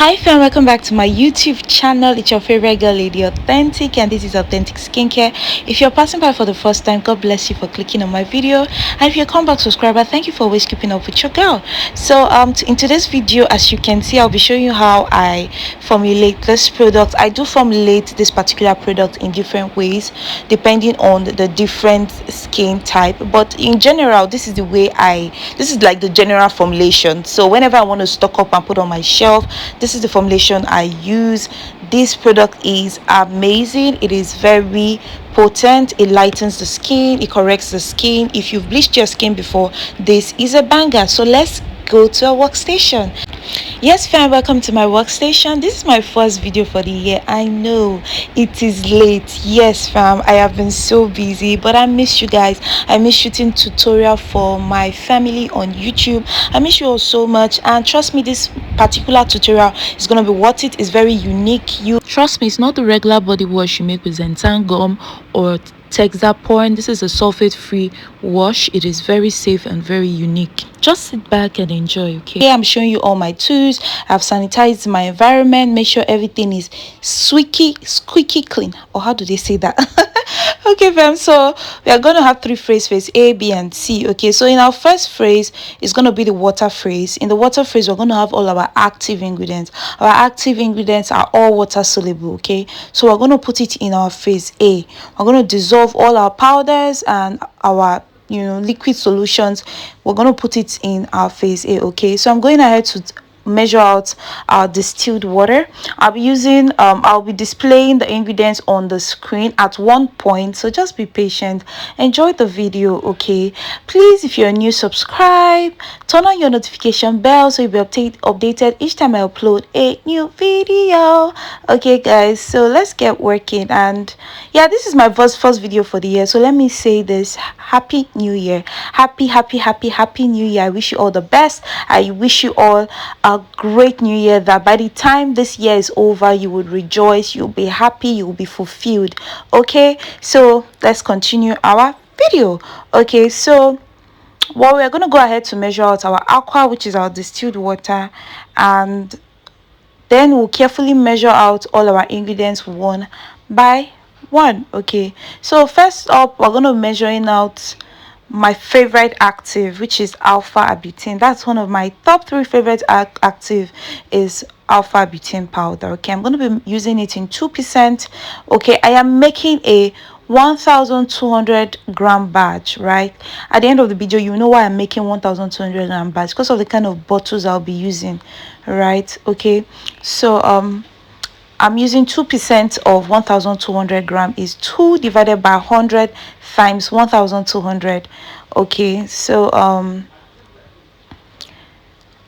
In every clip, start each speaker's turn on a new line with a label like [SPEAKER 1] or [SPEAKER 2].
[SPEAKER 1] Hi fam, welcome back to my YouTube channel. It's your favorite girl, Lady Authentic, and this is Authentic Skincare. If you're passing by for the first time, God bless you for clicking on my video, and if you're a comeback subscriber, thank you for always keeping up with your girl. So in today's video, as you can see, I'll be showing you how I formulate this product. I do formulate this particular product in different ways depending on the different skin type, but in general, this is like the general formulation. So whenever I want to stock up and put on my shelf, this is the formulation I use. This product is amazing. It is very potent. It lightens the skin, it corrects the skin. If you've bleached your skin before, this is a banger. So let's go to our workstation. Yes fam, welcome to my workstation. This is my first video for the year. I know it is late. Yes fam, I have been so busy, but I miss you guys. I miss shooting tutorial for my family on YouTube. I miss you all so much, and trust me, this particular tutorial is gonna be worth it. It's very unique. You trust me, it's not the regular body wash you make with xanthan gum or Texaporn. This is a sulfate free wash. It is very safe and very unique. Just sit back and enjoy. Okay, I'm showing you all my tools. I've sanitized my environment, make sure everything is squeaky clean, or how do they say that? Okay fam, so we are going to have three phase A, B and C. Okay, so in our first phase is going to be the water phase. In the water phase, we're going to have all our active ingredients. Our active ingredients are all water soluble. Okay, so we're going to put it in our phase A. We're going to dissolve all our powders and our liquid solutions. We're going to put it in our phase A. Okay, so I'm going ahead to measure out our distilled water. I'll be displaying the ingredients on the screen at one point, so just be patient, enjoy the video. Okay, please, if you're new, subscribe, turn on your notification bell so you'll be updated each time I upload a new video. Okay guys, so let's get working. And yeah, this is my first video for the year, so let me say this: happy new year, happy new year. I wish you all the best. I wish you all a great new year, that by the time this year is over, you would rejoice, you'll be happy, you'll be fulfilled. Okay, so let's continue our video. Okay, so we're going to go ahead to measure out our aqua, which is our distilled water, and then we'll carefully measure out all our ingredients one by one. Okay, so first up, we're going to measuring out my favorite active, which is alpha arbutin. That's one of my top three favorite active, is alpha arbutin powder. Okay, I'm going to be using it in 2%. Okay, I am making a 1200 gram batch. Right at the end of the video, you know why I'm making 1200 gram batch, because of the kind of bottles I'll be using. Right, okay, so I'm using 2% of 1200 gram is 2 divided by 100 times 1200. Okay, so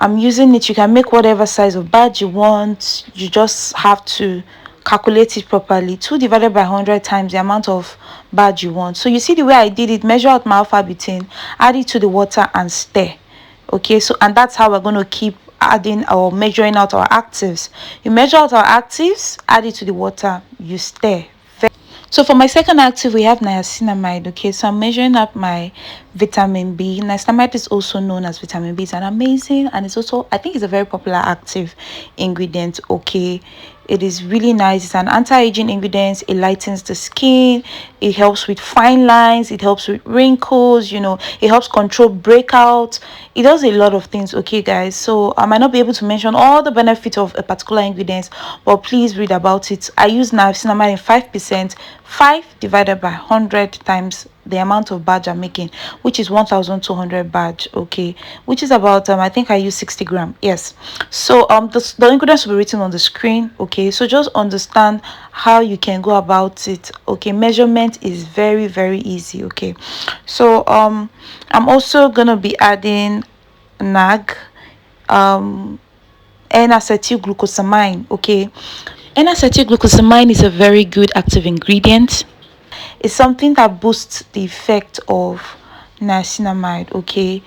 [SPEAKER 1] I'm using it. You can make whatever size of batch you want, you just have to calculate it properly. 2 divided by 100 times the amount of batch you want. So you see the way I did it: measure out my alpha arbutin, add it to the water and stir. Okay, so and that's how we're going to keep adding or measuring out our actives. You measure out our actives, add it to the water, you stir. So for my second active, we have niacinamide. Okay, so I'm measuring up my vitamin B. Niacinamide is also known as vitamin B. It's an amazing, and it's also, I think it's a very popular active ingredient. Okay, it is really nice. It's an anti-aging ingredient. It lightens the skin, it helps with fine lines, it helps with wrinkles, it helps control breakouts. It does a lot of things. Okay guys, so I might not be able to mention all the benefits of a particular ingredient, but please read about it. I use niacinamide in 5%. 5 divided by 100 times the amount of batch I'm making, which is 1200 batch. Okay, which is about I think I use 60 gram. Yes, so the ingredients will be written on the screen. Okay, so just understand how you can go about it. Okay, measurement is very easy. Okay, so I'm also gonna be adding nag N-acetyl glucosamine. Okay, N-acetyl glucosamine is a very good active ingredient. It's something that boosts the effect of niacinamide. Okay,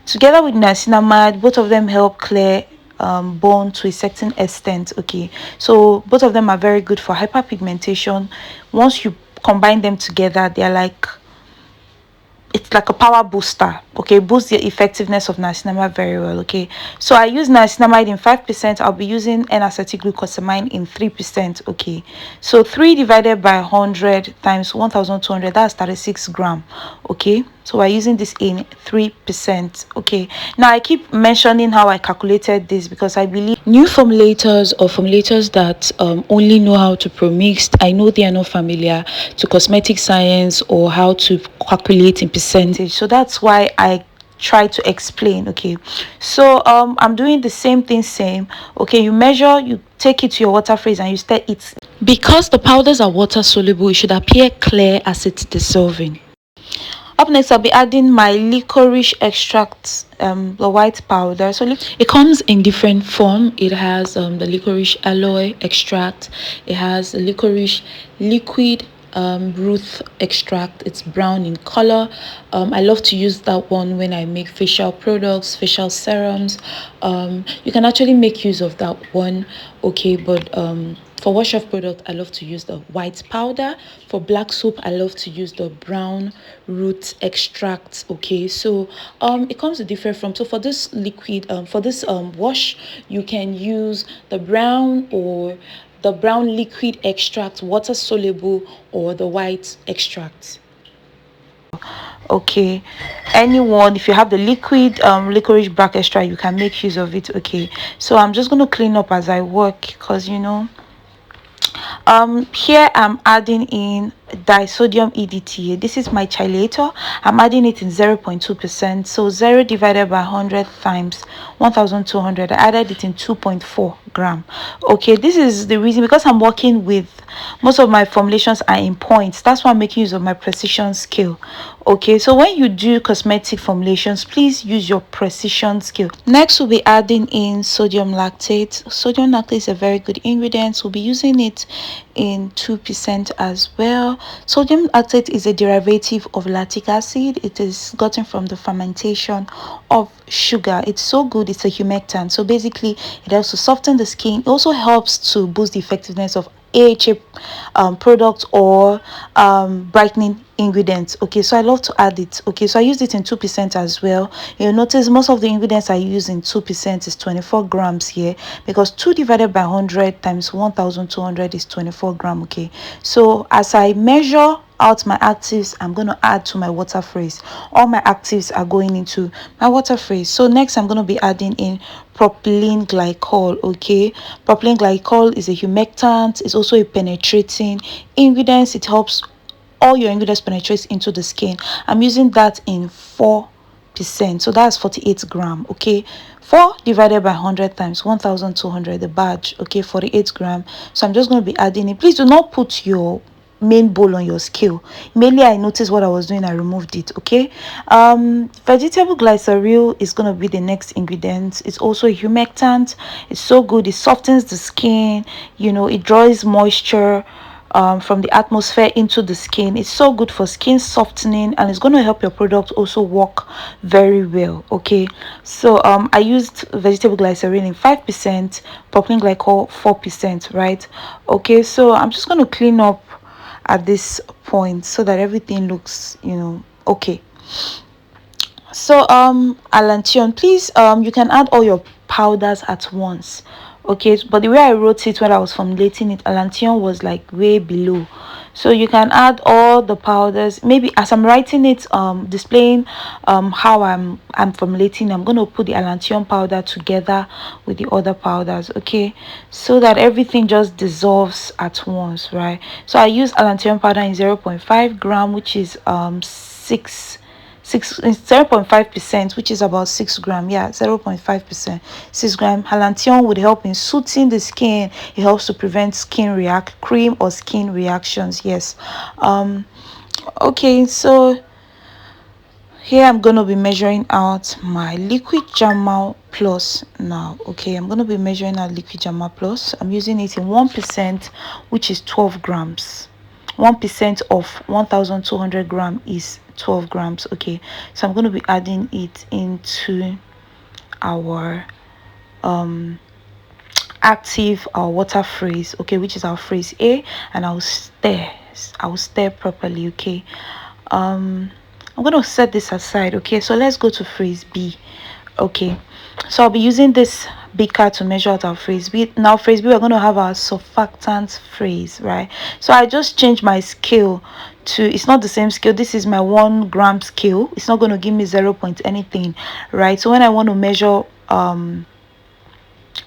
[SPEAKER 1] together with niacinamide, both of them help clear bone to a certain extent. Okay, so both of them are very good for hyperpigmentation. Once you combine them together, they're like it's like a power booster. Okay, boost the effectiveness of niacinamide very well. Okay, so I use niacinamide in 5%. I'll be using n-acetyl glucosamine in 3%. Okay, so 3 divided by 100 times 1200, that's 36 gram. Okay, so we're using this in 3%. Okay, now I keep mentioning how I calculated this because I believe new formulators or formulators that only know how to pro-mix, I know they are not familiar to cosmetic science or how to calculate in percentage. So that's why I try to explain. Okay, so I'm doing the same thing. Okay, you measure, you take it to your water freeze and you stir it. Because the powders are water soluble, it should appear clear as it's dissolving. Up next, I'll be adding my licorice extract, the white powder. So it comes in different form. It has the licorice aloe extract. It has the licorice liquid root extract. It's brown in color. I love to use that one when I make facial products, facial serums. You can actually make use of that one. Okay, but for wash off product, I love to use the white powder. For black soap, I love to use the brown root extract. Okay, so it comes with different forms. So for this liquid, for this wash, you can use the brown or the brown liquid extract, water soluble, or the white extract. Okay, anyone, if you have the liquid licorice bark extract, you can make use of it. Okay, so I'm just going to clean up as I work because here I'm adding in disodium EDTA. This is my chelator. I'm adding it in 0.2%. So 0 divided by 100 times 1200, I added it in 2.4 gram. Okay, this is the reason, because I'm working with, most of my formulations are in points. That's why I'm making use of my precision scale. Okay, so when you do cosmetic formulations, please use your precision scale. Next, we'll be adding in sodium lactate. Sodium lactate is a very good ingredient. We'll be using it in 2% as well. Sodium lactate is a derivative of lactic acid. It is gotten from the fermentation of sugar. It's so good. It's a humectant. So basically, it helps to soften the skin. It also helps to boost the effectiveness of AHA product or brightening ingredients. Okay, so I love to add it. Okay, so I used it in 2% as well. You'll notice most of the ingredients I use in 2% is 24 grams here, because 2 divided by 100 times 1200 is 24 gram. Okay, so as I measure out my actives, I'm going to add to my water freeze. All my actives are going into my water freeze. So next, I'm going to be adding in propylene glycol. Okay, propylene glycol is a humectant. It's also a penetrating ingredient. It helps all your ingredients penetrate into the skin. I'm using that in 4%, so that's 48 gram. Okay, 4 divided by 100 times 1200, the badge. Okay, 48 gram. So I'm just going to be adding it. Please do not put your main bowl on your scale. Mainly, I noticed what I was doing, I removed it. Okay, vegetable glycerin is going to be the next ingredient. It's also a humectant. It's so good. It softens the skin, it draws moisture from the atmosphere into the skin. It's so good for skin softening, and it's going to help your product also work very well. Okay, so I used vegetable glycerin in 5%, propylene glycol 4%, right? Okay, so I'm just going to clean up at this point so that everything looks okay. So Allantion, please, you can add all your powders at once. Okay, but the way I wrote it when I was formulating it, Allantion was like way below. So you can add all the powders. Maybe as I'm writing it, displaying how I'm formulating, I'm going to put the Allantion powder together with the other powders. Okay, so that everything just dissolves at once, right? So I use Allantion powder in 0.5 gram, which is 0.5%, which is about 6 gram. Yeah, 0.5%, 6 gram. Allantion would help in soothing the skin. It helps to prevent cream or skin reactions. Yes. Okay, so here I'm going to be measuring out my liquid Jamal plus now. Okay, I'm going to be measuring out liquid Jamal plus. I'm using it in 1%, which is 12 grams. 1% of 1200 gram is 12 grams. Okay, so I'm going to be adding it into our active, our water freeze. Okay, which is our freeze A, and I'll stir properly. Okay, I'm going to set this aside. Okay, so let's go to phrase B. Okay, so I'll be using this beaker to measure out our phrase B. Now phrase B, we're going to have our surfactant phrase, right? So I just changed my scale to, it's not the same scale. This is my 1 gram scale. It's not going to give me 0 point anything, right? So when I want to measure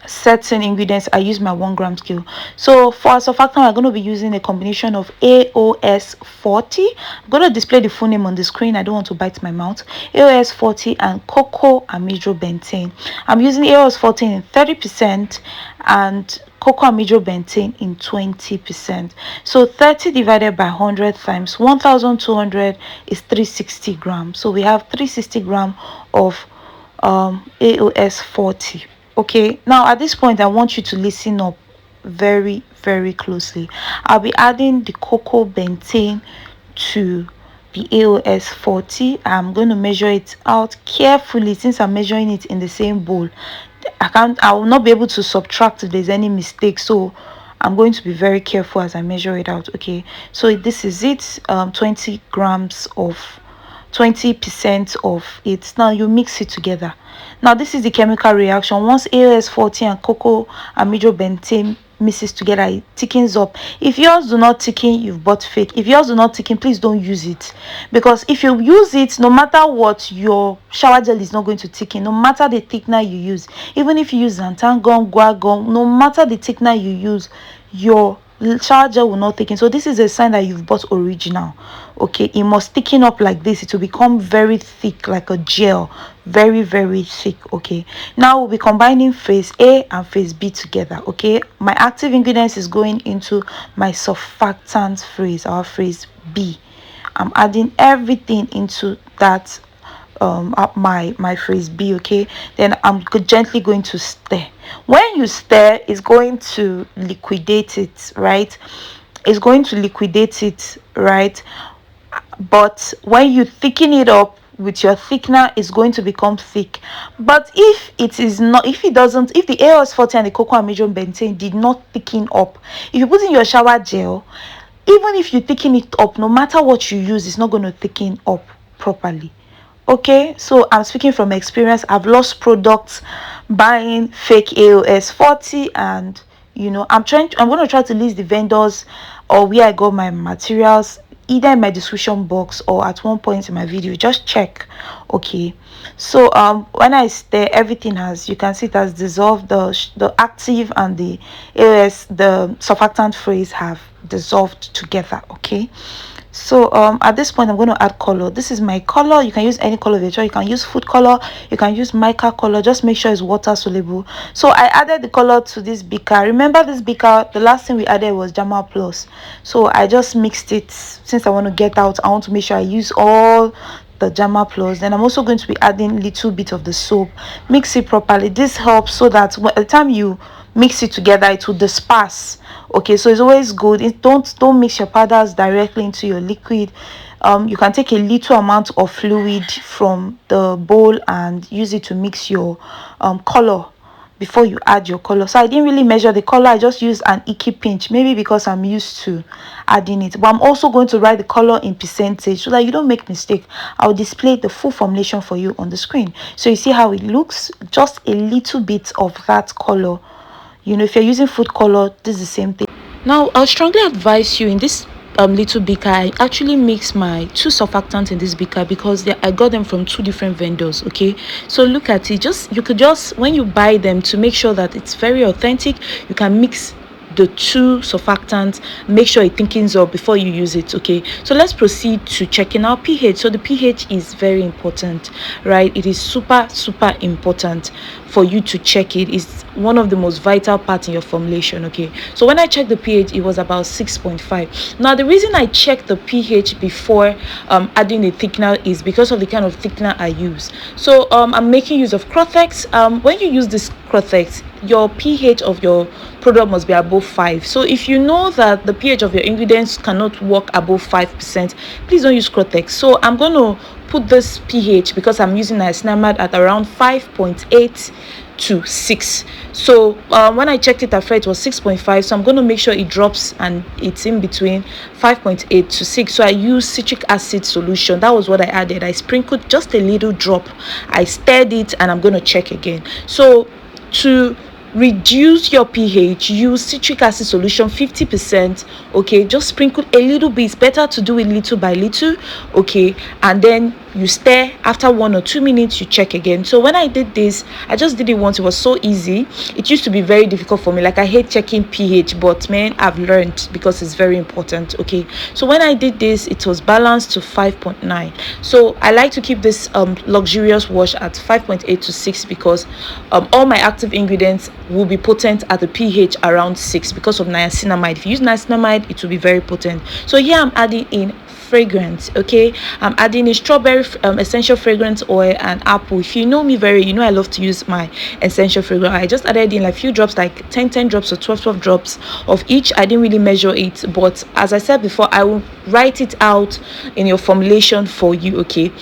[SPEAKER 1] certain ingredients, I use my 1 gram scale. So for our surfactant, we're going to be using a combination of AOS 40. I'm going to display the full name on the screen. I don't want to bite my mouth. AOS 40 and cocoa amidrobenzene. I'm using AOS 40 in 30% and cocoa amidrobenzene in 20%. So 30 divided by 100 times 1200 is 360 grams. So we have 360 grams of AOS 40. Okay, now at this point I want you to listen up very closely. I'll be adding the cocoa benzene to the AOS 40. I'm going to measure it out carefully since I'm measuring it in the same bowl. I will not be able to subtract if there's any mistake, so I'm going to be very careful as I measure it out. Okay, so this is it. 20 grams of 20% of it. Now you mix it together. Now this is the chemical reaction. Once AOS 40 and cocoa amidrobenzene mixes together, it thickens up. If yours do not thicken, you've bought fake. If yours do not thicken, please don't use it, because if you use it, no matter what, your shower gel is not going to thicken, no matter the thickener you use. Even if you use xanthan gum, guar gum, no matter the thickener you use, your shower gel will not thicken. So this is a sign that you've bought original. Okay, it must thicken up like this. It will become very thick, like a gel, very thick. Okay, now we'll be combining phase A and phase B together. Okay, my active ingredients is going into my surfactant phase, our phase B. I'm adding everything into that my phrase B. Okay, then I'm gently going to stir. When you stir, it's going to liquidate it, right? It's going to liquidate it, right? But when you thicken it up with your thickener, it's going to become thick. But if it is not, if it doesn't, if the AOS 40 and the cocoa amidrobenzene did not thicken up, if you put in your shower gel, even if you thicken it up, no matter what you use, it's not going to thicken up properly. Okay, so I'm speaking from experience. I've lost products buying fake AOS 40, and I'm going to try to list the vendors or where I got my materials either in my description box or at one point in my video. Just check. Okay, so when I stir, everything has, you can see it has dissolved. The active and the AOS, the surfactant phase, have dissolved together. Okay, so at this point I'm going to add color. This is my color. You can use any color of your choice. You can use food color, you can use mica color. Just make sure it's water soluble. So I added the color to this beaker. Remember, this beaker, the last thing we added was Jama Plus, so I just mixed it. Since I want to get out, I want to make sure I use all the Jama Plus. Then I'm also going to be adding little bit of the soap. Mix it properly. This helps so that by the time you mix it together, it will disperse. Okay, so it's always good. Don't mix your powders directly into your liquid. You can take a little amount of fluid from the bowl and use it to mix your color before you add your color. So I didn't really measure the color. I just used an icky pinch, maybe because I'm used to adding it. But I'm also going to write the color in percentage so that you don't make mistake. I'll display the full formulation for you on the screen, so you see how it looks. Just a little bit of that color. If you're using food color, this is the same thing. Now I'll strongly advise you, in this little beaker, I actually mix my 2 surfactants in this beaker because I got them from 2 different vendors. Okay, so look at it. You could just, when you buy them, to make sure that it's very authentic, you can mix the 2 surfactants, make sure it thickens up before you use it. Okay, so let's proceed to checking our pH. So the pH is very important, right? It is super important for you to check it. It's one of the most vital parts in your formulation. Okay, so when I checked the pH, it was about 6.5. Now the reason I check the pH before adding a thickener is because of the kind of thickener I use. So I'm making use of Corrective. When you use this Corrective, your pH of your product must be above 5. So if you know that the pH of your ingredients cannot work above 5%, please don't use Corrective. So I'm going to put this pH, because I'm using niacinamide, at around 5.8 to 6. So when I checked it at first, it was 6.5. So I'm going to make sure it drops and it's in between 5.8 to 6. So I used citric acid solution. That was what I added. I sprinkled just a little drop, I stirred it, and I'm going to check again. So to reduce your pH, use citric acid solution 50%. Okay, just sprinkle a little bit. It's better to do it little by little. Okay, and then you stir. After 1 or 2 minutes, you check again. So when I did this, I just did it once. It was so easy. It used to be very difficult for me. Like, I hate checking pH, but man, I've learned, because it's very important. Okay, so when I did this, it was balanced to 5.9. So I like to keep this luxurious wash at 5.8 to 6, because all my active ingredients will be potent at the pH around 6 because of niacinamide. If you use niacinamide, it will be very potent. So here I'm adding in fragrance. Okay, I'm adding a strawberry essential fragrance oil and apple. If you know me you know I love to use my essential fragrance. I just added in like few drops, like 10 drops or 12 drops of each. I didn't really measure it, but as I said before, I will write it out in your formulation for you. Okay,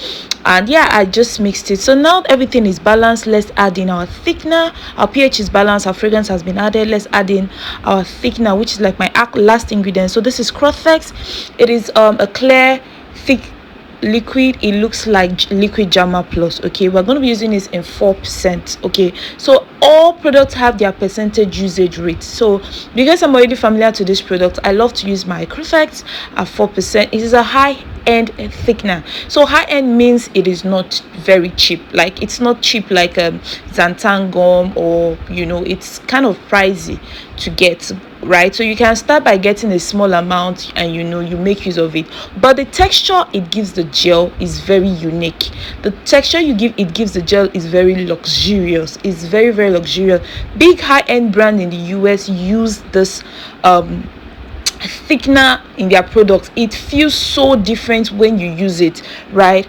[SPEAKER 1] and yeah, I just mixed it. So now everything is balanced. Let's add in our thickener. Our pH is balanced, our fragrance has been added. Let's add in our thickener, which is like my last ingredient. So this is Corrective. It is a clear thick liquid. It looks like liquid Jama Plus. Okay, we're going to be using this in 4%. Okay, so all products have their percentage usage rate. So because I'm already familiar to this product, I love to use my Corrective at 4%. It is a high end thickener. So high end means it is not very cheap. Like, it's not cheap like xanthan gum, or you know, it's kind of pricey to get, right? So you can start by getting a small amount, and you know, you make use of it. But the texture it gives the gel is very unique. The texture it gives the gel is very luxurious. It's very, very luxurious. Big high-end brand in the US use this thickener in their products. It feels so different when you use it, right?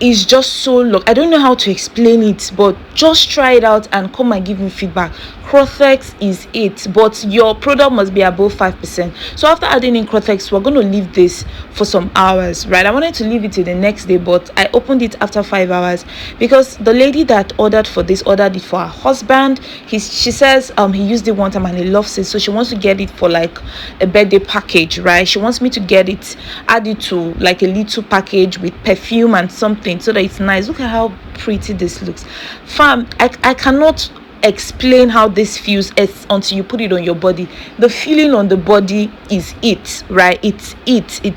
[SPEAKER 1] It's just so I don't know how to explain it, but just try it out and come and give me feedback. Corrective is it, but your product must be above 5%. So after adding in Corrective, we're going to leave this for some hours, right? I wanted to leave it till the next day, but I opened it after 5 hours because the lady that ordered it for her husband. She says he used it one time and he loves it, so she wants to get it for like a birthday package, right? She wants me to add it to like a little package with perfume and something, so that it's nice. Look at how pretty this looks, fam. I cannot explain how this feels until you put it on your body. The feeling on the body is it, right? It's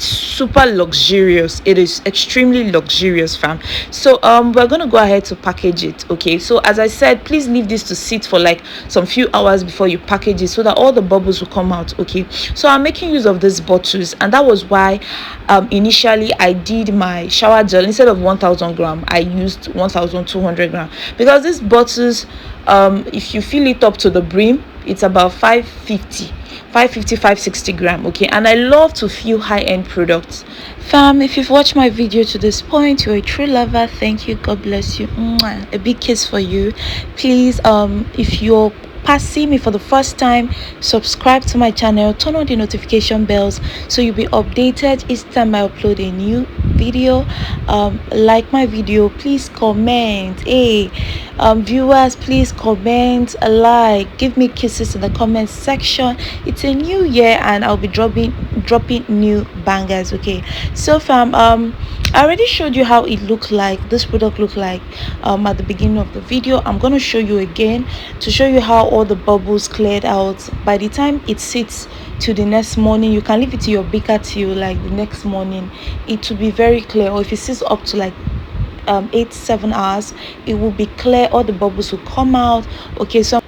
[SPEAKER 1] super luxurious. It is extremely luxurious, fam. So we're gonna go ahead to package it. Okay, so as I said, please leave this to sit for like some few hours before you package it, so that all the bubbles will come out. Okay, so I'm making use of these bottles, and that was why initially I did my shower gel. Instead of 1000 gram, I used 1200 gram, because these bottles, if you fill it up to the brim, it's about 560 gram. Okay, and I love to fill high-end products, fam. If you've watched my video to this point, you're a true lover. Thank you, God bless you. Mwah. A big kiss for you. Please, if you're passing me for the first time, subscribe to my channel, turn on the notification bells so you'll be updated each time I upload a new video. Like my video, please comment. Hey, viewers, please comment, like, give me kisses in the comment section. It's a new year and I'll be dropping new bangers. Okay, so fam, I already showed you how it looked like, this product looked like at the beginning of the video. I'm going to show you again to show you how all the bubbles cleared out. By the time it sits till the next morning, you can leave it to your beaker till like the next morning, it will be very clear. Or if it sits up to like 8-7 hours, it will be clear. All the bubbles will come out. Okay, so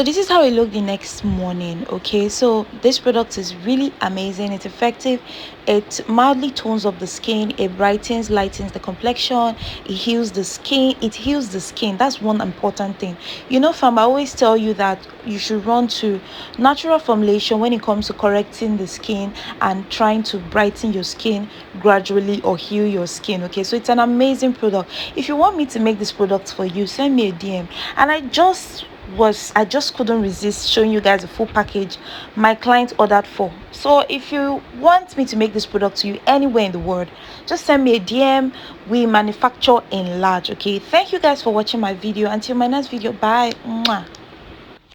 [SPEAKER 1] this is how it looked the next morning. Okay, so this product is really amazing. It's effective. It mildly tones up the skin. It brightens, lightens the complexion. It heals the skin. That's one important thing. You know, fam, I always tell you that you should run to natural formulation when it comes to correcting the skin and trying to brighten your skin gradually or heal your skin. Okay, so it's an amazing product. If you want me to make this product for you, send me a DM. And I just was, I just couldn't resist showing you guys the full package my client ordered for. So if you want me to make this product to you anywhere in the world, just send me a DM. We manufacture in large. Okay, thank you guys for watching my video. Until my next video, bye. Mwah.